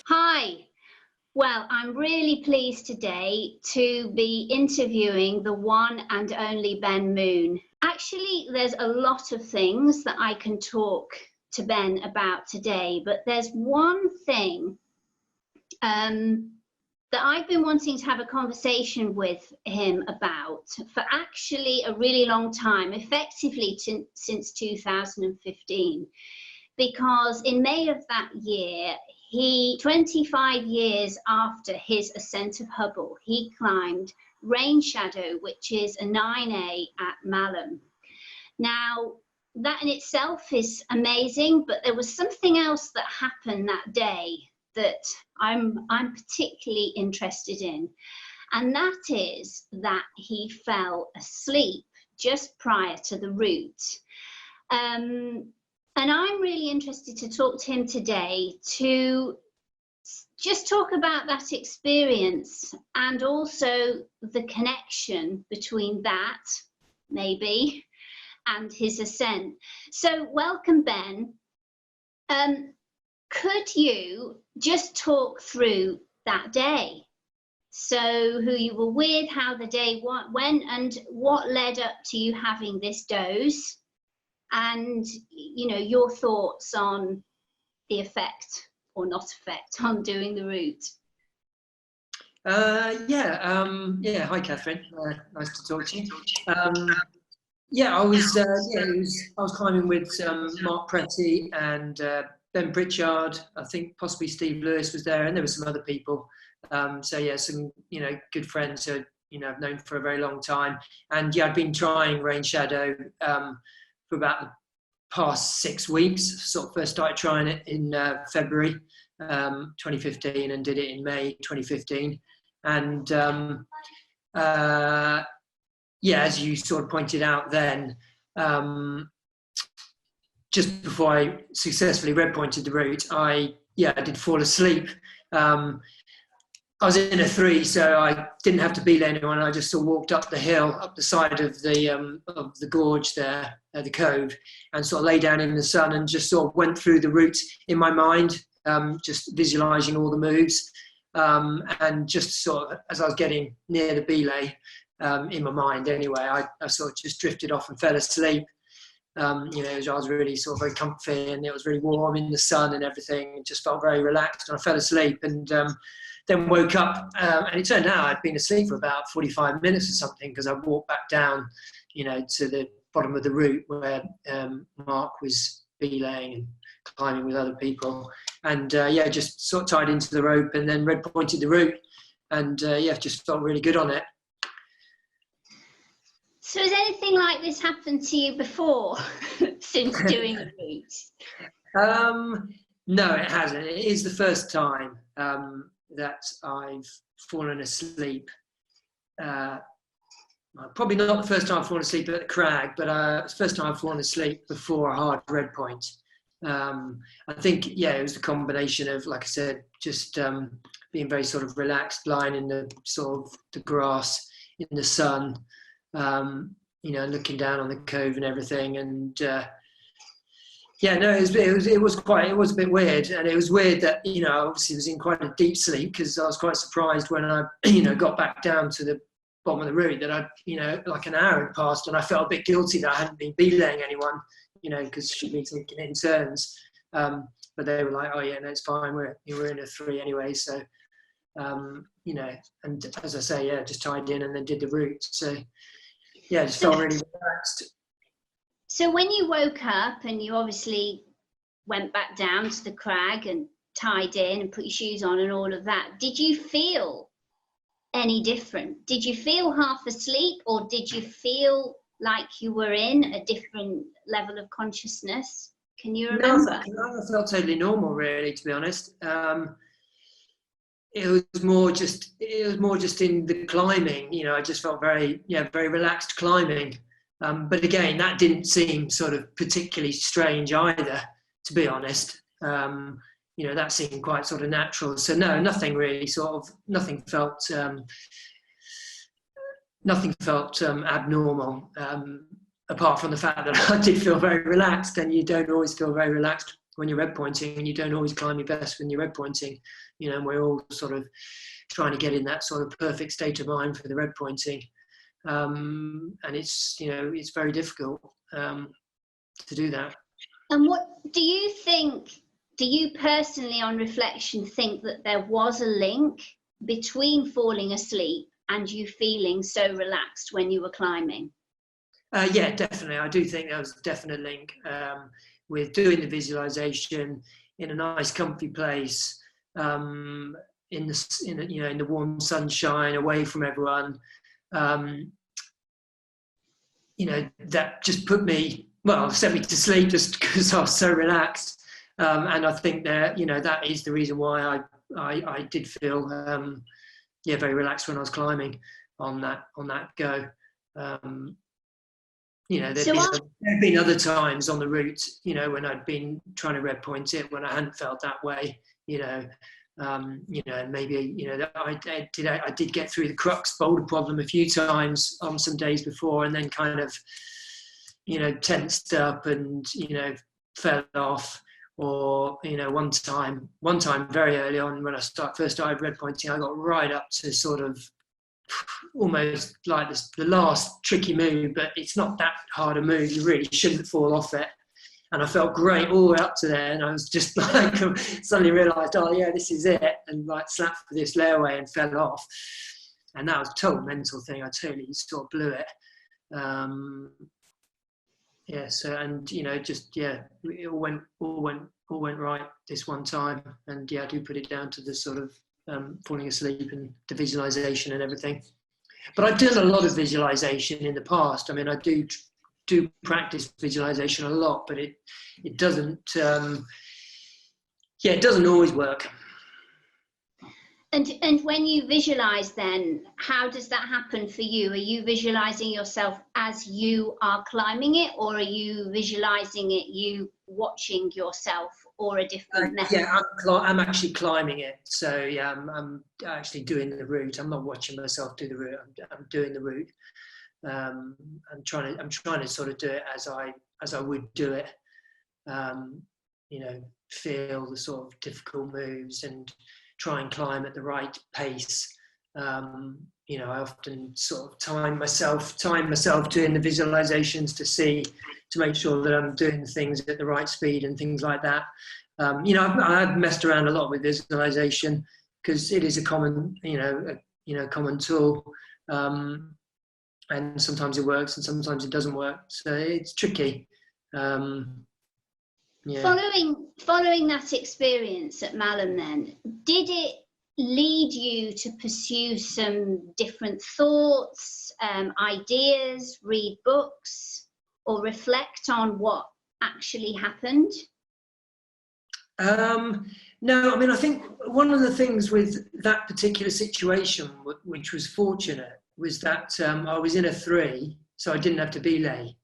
Hi. Well, I'm really pleased today to be interviewing the one and only Ben Moon. Actually, there's a lot of things that I can talk to Ben about today, but there's one thing that I've been wanting to have a conversation with him about for actually a really long time, effectively since 2015. Because in May of that year, 25 years after his ascent of Hubble, he climbed Rainshadow, which is a 9A at Malham. Now, that in itself is amazing, but there was something else that happened that day that I'm particularly interested in. And that is that he fell asleep just prior to the route. And I'm really interested to talk to him today to just talk about that experience and also the connection between that, maybe, and his ascent. So welcome, Ben. Could you just talk through that day? So who you were with, how the day went, and what led up to you having this dose? And, you know, your thoughts on the effect or not effect on doing the route. Hi, Katherine. Nice to talk to you. I was climbing with Mark Pretty and Ben Pritchard. I think possibly Steve Lewis was there, and there were some other people. Some good friends who I've known for a very long time. And I'd been trying Rainshadow for about the past 6 weeks. Sort of first started trying it in February 2015 and did it in May 2015. And as you sort of pointed out then, just before I successfully red pointed the route, I did fall asleep. I was in a 3, so I didn't have to belay anyone. I just sort of walked up the hill, up the side of the gorge there, the cove, and sort of lay down in the sun and just sort of went through the route in my mind, just visualising all the moves, and just sort of as I was getting near the belay, in my mind anyway, I sort of just drifted off and fell asleep. I was really sort of very comfy, and it was really warm in the sun and everything. It just felt very relaxed, and I fell asleep and then woke up, and it turned out I'd been asleep for about 45 minutes or something, because I walked back down, to the bottom of the route where Mark was belaying and climbing with other people, and just sort of tied into the rope and then red pointed the route, and just felt really good on it. So has anything like this happened to you before since doing the route? No, it hasn't. It is the first time that I've fallen asleep. Probably not the first time I've fallen asleep at the crag, but it's the first time I've fallen asleep before a hard red point. I think, it was the combination of, like I said, just being very sort of relaxed, lying in the sort of the grass in the sun, looking down on the cove and everything. And it was a bit weird, and it was weird that obviously was in quite a deep sleep, because I was quite surprised when I got back down to the bottom of the route that I'd like an hour had passed, and I felt a bit guilty that I hadn't been belaying anyone, because she'd been taking it in turns, but they were like, oh yeah, no, it's fine, we're in a 3 anyway, so and as I say, just tied in and then did the route, so just felt really relaxed. So when you woke up and you obviously went back down to the crag and tied in and put your shoes on and all of that, did you feel any different? Did you feel half asleep, or did you feel like you were in a different level of consciousness? Can you remember? No, I felt totally normal, really, to be honest. It was more just in the climbing. I just felt very relaxed climbing. But again, that didn't seem sort of particularly strange either, to be honest. That seemed quite sort of natural. So no, nothing really nothing felt abnormal. apart from the fact that I did feel very relaxed, and you don't always feel very relaxed when you're red pointing, and you don't always climb your best when you're red pointing, you know, and we're all sort of trying to get in that sort of perfect state of mind for the red pointing. And it's, you know, it's very difficult to do that. And what do you think, do you personally on reflection think that there was a link between falling asleep and you feeling so relaxed when you were climbing? Yeah, definitely. I do think there was a definite link with doing the visualization in a nice, comfy place, in the warm sunshine, away from everyone. You know, that just put me, well, sent me to sleep just because I was so relaxed. And I think that, you know, that is the reason why I did feel very relaxed when I was climbing on that go. You know, there'd been other times on the route, you know, when I'd been trying to red point it when I hadn't felt that way, you know, and maybe, you know, I did get through the crux boulder problem a few times on some days before, and then kind of, you know, tensed up and, you know, fell off. Or, you know, one time very early on when I first started red pointing, I got right up to sort of almost like the last tricky move, but it's not that hard a move. You really shouldn't fall off it. And I felt great all the way up to there, and I was just like, suddenly realised, oh yeah, this is it, and like slapped for this layaway and fell off. And that was a total mental thing. I totally sort of blew it. Yeah, so, and, you know, just, yeah, it all went right this one time. And yeah, I do put it down to the sort of falling asleep and the visualization and everything. But I've done a lot of visualization in the past. I mean, I do practice visualization a lot, but it doesn't, it doesn't always work. And when you visualize, then how does that happen for you? Are you visualizing yourself as you are climbing it, or are you visualizing it you watching yourself, or a different method? Yeah, I'm actually climbing it. So yeah, I'm actually doing the route. I'm not watching myself do the route. I'm doing the route. I'm trying to sort of do it as I would do it. You know, feel the sort of difficult moves and try and climb at the right pace. You know, I often sort of time myself doing the visualizations to make sure that I'm doing the things at the right speed and things like that. You know, I've messed around a lot with visualization because it is a common, common tool. And sometimes it works and sometimes it doesn't work. So it's tricky. Yeah. Following that experience at Malham, then, did it lead you to pursue some different thoughts, ideas, read books, or reflect on what actually happened? No, I mean, I think one of the things with that particular situation, which was fortunate, was that I was in a 3, so I didn't have to belay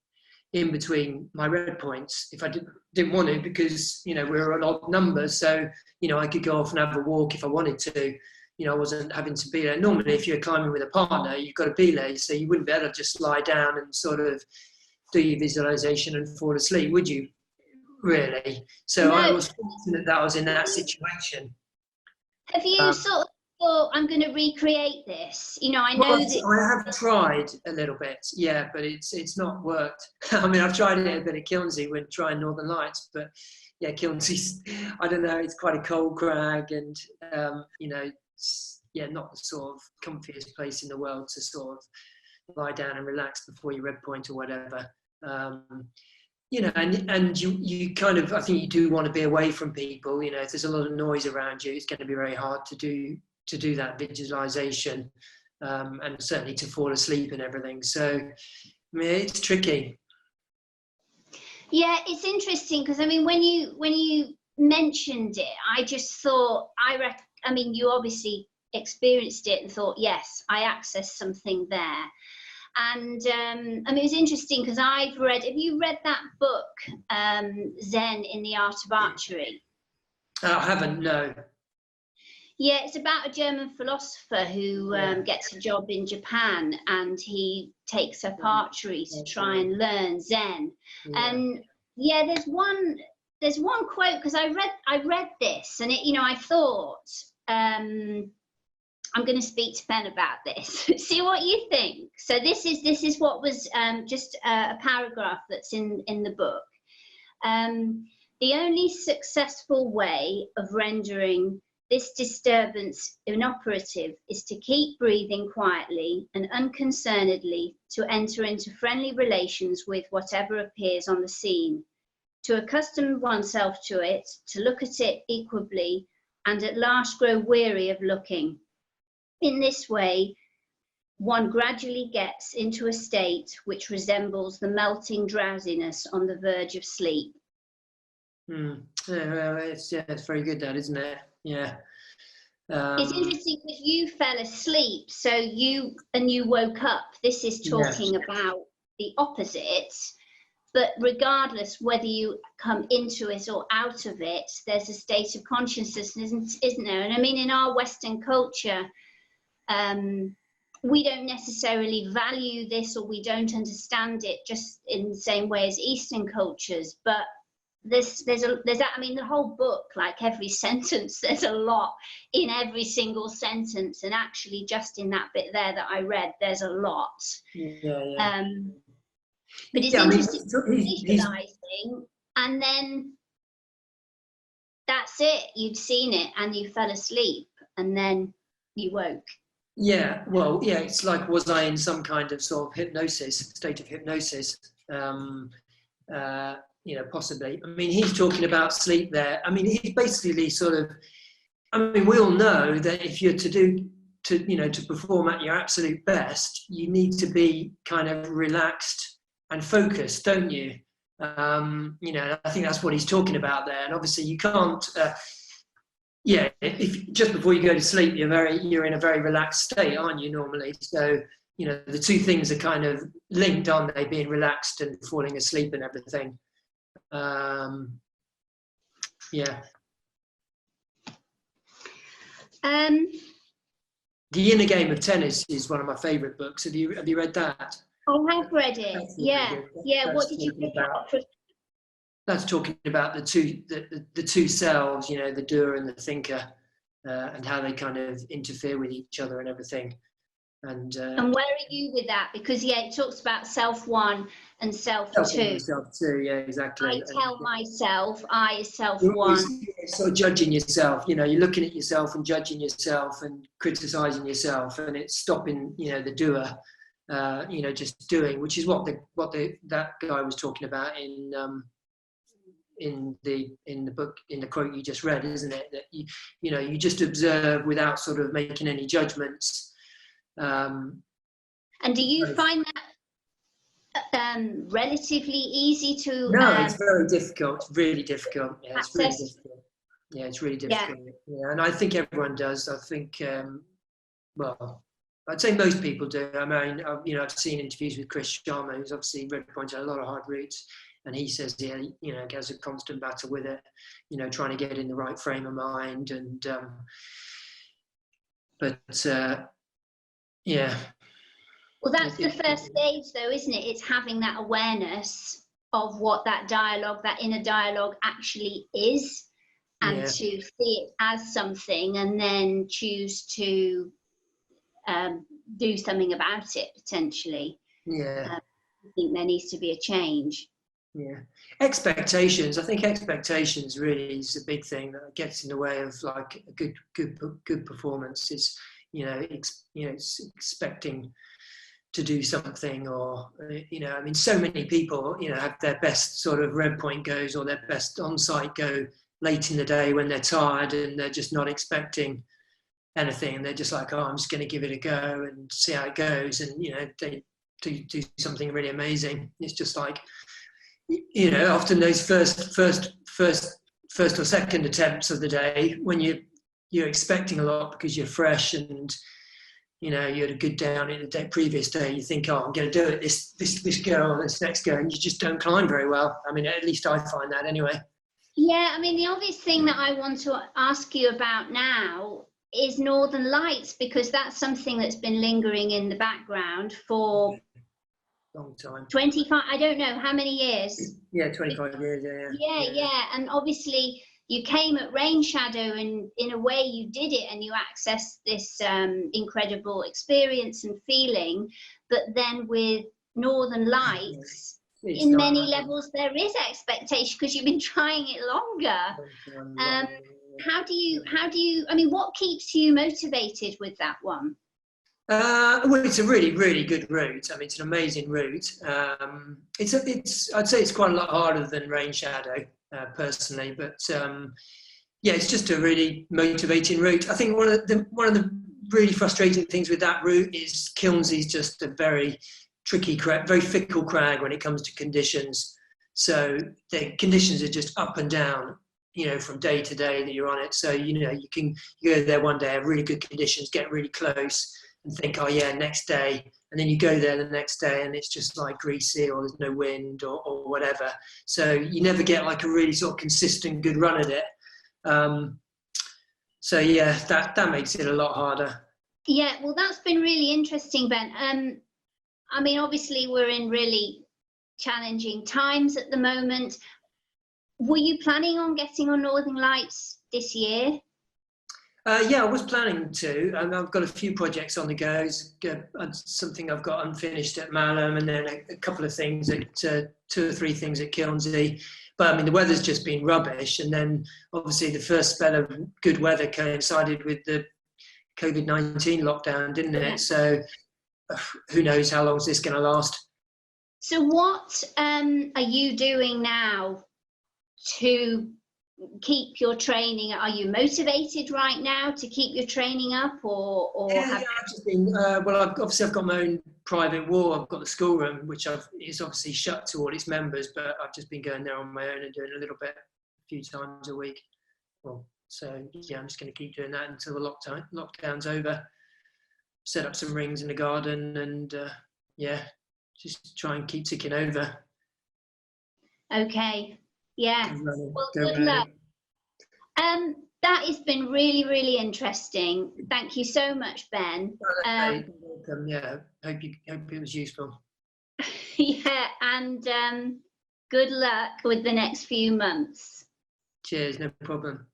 in between my red points if I didn't want to, because, you know, we were an odd number, so, you know, I could go off and have a walk if I wanted to. You know, I wasn't having to belay. Normally, if you're climbing with a partner, you've got to belay, so you wouldn't be able to just lie down and sort of do your visualization and fall asleep, would you? Really? So no. I was fortunate that I was in that situation. Have you sort of thought, I'm going to recreate this? You know, I know that I have tried a little bit, yeah, but it's not worked. I mean, I've tried it a bit at Kilnsey when trying Northern Lights, but yeah, Kilnsey's, I don't know, it's quite a cold crag, and you know, it's, yeah, not the sort of comfiest place in the world to sort of lie down and relax before your red point or whatever. You know, and you kind of, I think you do want to be away from people. You know, if there's a lot of noise around you, it's going to be very hard to do that visualization, and certainly to fall asleep and everything. So, I mean, it's tricky. Yeah, it's interesting because, I mean, when you mentioned it, I just thought, I mean, you obviously experienced it and thought, yes, I accessed something there. And I mean, it was interesting because have you read that book, Zen in the Art of Archery? I haven't, no. Yeah, it's about a German philosopher who gets a job in Japan, and he takes up archery to try and learn Zen. And yeah, there's one quote, because I read this, and I thought I'm going to speak to Ben about this. See what you think. So this is what was just a paragraph that's in the book. The only successful way of rendering this disturbance inoperative is to keep breathing quietly and unconcernedly, to enter into friendly relations with whatever appears on the scene, to accustom oneself to it, to look at it equably, and at last grow weary of looking. In this way, one gradually gets into a state which resembles the melting drowsiness on the verge of sleep. Yeah, well, it's very good, that, isn't it? Yeah. It's interesting because you fell asleep, so you woke up. This is talking about the opposite, but regardless whether you come into it or out of it, there's a state of consciousness, isn't there? And I mean, in our Western culture, we don't necessarily value this, or we don't understand it just in the same way as Eastern cultures, but there's that. I mean, the whole book, like every sentence, there's a lot in every single sentence, and actually just in that bit there that I read, there's a lot. But it's interesting, visualizing, and then that's it. You'd seen it and you fell asleep, and then you woke. Yeah, well, yeah, it's like, was I in some kind of sort of state of hypnosis? Possibly. I mean, he's talking about sleep there. I mean, he's basically sort of, I mean, we all know that if you're to perform at your absolute best, you need to be kind of relaxed and focused, don't you? I think that's what he's talking about there. And obviously you can't, if just before you go to sleep, you're in a very relaxed state, aren't you, normally? So, the two things are kind of linked, aren't they? Being relaxed and falling asleep and everything. The Inner Game of Tennis is one of my favourite books. Have you read that? I have read it. Yeah. What did you pick up? That's talking about the two selves, the doer and the thinker, and how they kind of interfere with each other and everything. And where are you with that? Because it talks about self one and self two. Self two, yeah, exactly. I tell myself, I is self one. Sort of judging yourself. You're looking at yourself and judging yourself and criticising yourself, and it's stopping, the doer, just doing, which is what that guy was talking about in the book, in the quote you just read, isn't it? That you just observe without sort of making any judgments. And do you find that relatively easy to? No, it's very difficult. Really difficult. Yeah, it's really difficult. Yeah, it's really difficult. Yeah, and I think everyone does. I think, I'd say most people do. I mean, I've seen interviews with Chris Schirrmacher, who's obviously pointed out a lot of hard routes, and he says, has a constant battle with it, trying to get in the right frame of mind, and yeah. Well, that's the first stage, though, isn't it? It's having that awareness of what that inner dialogue actually is, and to see it as something, and then choose to do something about it, potentially. I think there needs to be a change. Expectations. I think expectations really is a big thing that gets in the way of like a good performance. Is it's expecting to do something, or I mean, so many people have their best sort of red point goes, or their best on-site go late in the day when they're tired and they're just not expecting anything, and they're just like, I'm just going to give it a go and see how it goes, and they do something really amazing. It's just like, often those first or second attempts of the day, when you're expecting a lot because you're fresh and you had a good day on it the previous day, you think, I'm going to do it this go or this next go, and you just don't climb very well. I mean, at least I find that anyway. Yeah, I mean, the obvious thing that I want to ask you about now is Northern Lights, because that's something that's been lingering in the background for long time. 25, I don't know how many years. Yeah, 25 years. Yeah. And obviously you came at Rainshadow, and in a way you did it, and you accessed this incredible experience and feeling. But then with Northern Lights, in many levels there is expectation, because you've been trying it longer. How do you, I mean, what keeps you motivated with that one? Well, it's a really, really good route. I mean, it's an amazing route. I'd say it's quite a lot harder than Rainshadow, personally, but yeah, it's just a really motivating route. I think one of the really frustrating things with that route is Kilnsea's just a very tricky crag, very fickle crag when it comes to conditions. So the conditions are just up and down, you know, from day to day that you're on it. So, you know, you can go there one day, have really good conditions, get really close and think, oh yeah, next day. And then you go there the next day and it's just like greasy, or there's no wind or whatever. So you never get like a really sort of consistent good run at it. So yeah, that makes it a lot harder. Yeah, well, that's been really interesting, Ben. I mean, obviously we're in really challenging times at the moment. Were you planning on getting on Northern Lights this year? Yeah, I was planning to. I've got a few projects on the go. Something I've got unfinished at Malham, and then a couple of things at 2 or 3 things at Kilnsea. But I mean, the weather's just been rubbish, and then obviously the first spell of good weather coincided with the COVID-19 lockdown, didn't it? Yeah. So who knows how long is this going to last? So what are you doing now to keep your training? Are you motivated right now to keep your training up, or yeah, I've just been well, I've got my own private wall. I've got the schoolroom, which is obviously shut to all its members, but I've just been going there on my own and doing a little bit, a few times a week. Well, so yeah, I'm just going to keep doing that until the lockdown's over. Set up some rings in the garden, and yeah, just try and keep ticking over. Okay. Yeah. Well, good luck. That has been really, really interesting. Thank you so much, Ben. You're welcome. Yeah, hope it was useful. Yeah, and good luck with the next few months. Cheers, no problem.